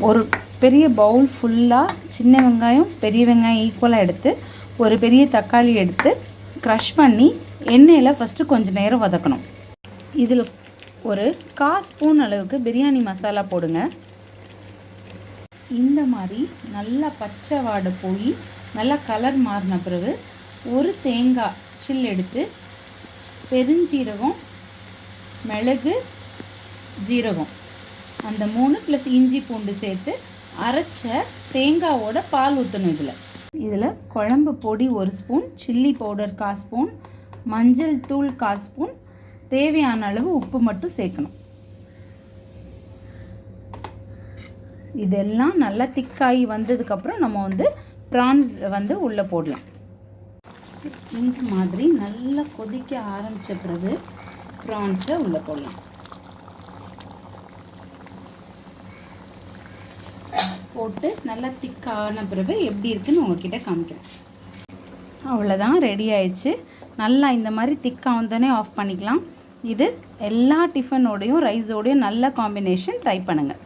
ஒரு பெரிய பவுல் ஃபுல்லாக சின்ன வெங்காயம் பெரிய வெங்காயம் ஈக்குவலாக எடுத்து ஒரு பெரிய தக்காளி எடுத்து க்ரஷ் பண்ணி எண்ணெயில் ஃபஸ்ட்டு கொஞ்சம் நேரம் வதக்கணும். இதில் ஒரு 1/4 ஸ்பூன் அளவுக்கு பிரியாணி மசாலா போடுங்க. இந்த மாதிரி நல்லா பச்சை வாடை போய் நல்லா கலர் மாறின பிறகு ஒரு தேங்காய் சில் எடுத்து பெருஞ்சீரகம், மிளகு, ஜீரகம் அந்த 3 ப்ளஸ் இஞ்சி பூண்டு சேர்த்து அரைச்ச தேங்காவோட பால் ஊற்றணும். இதில் குழம்பு பொடி 1 ஸ்பூன், சில்லி பவுடர் 1/4 ஸ்பூன், மஞ்சள் தூள் 1/4 ஸ்பூன், தேவையான அளவு உப்பு மட்டும் சேர்க்கணும். இதெல்லாம் நல்லா திக்காகி வந்ததுக்கப்புறம் நம்ம ப்ரான்ஸ் உள்ளே போடலாம். இந்த மாதிரி நல்லா கொதிக்க ஆரம்பித்த பிறகு ப்ரான்ஸை உள்ளே போடலாம். போட்டு நல்லா திக்கான பிறகு எப்படி இருக்குன்னு உங்ககிட்ட காமிக்கிறேன். அவ்வளோதான், ரெடி ஆயிடுச்சு. நல்லா இந்த மாதிரி திக்காக வந்தோடனே ஆஃப் பண்ணிக்கலாம். இது எல்லா டிஃபனோடையும் ரைஸோடையும் நல்ல காம்பினேஷன். ட்ரை பண்ணுங்கள்.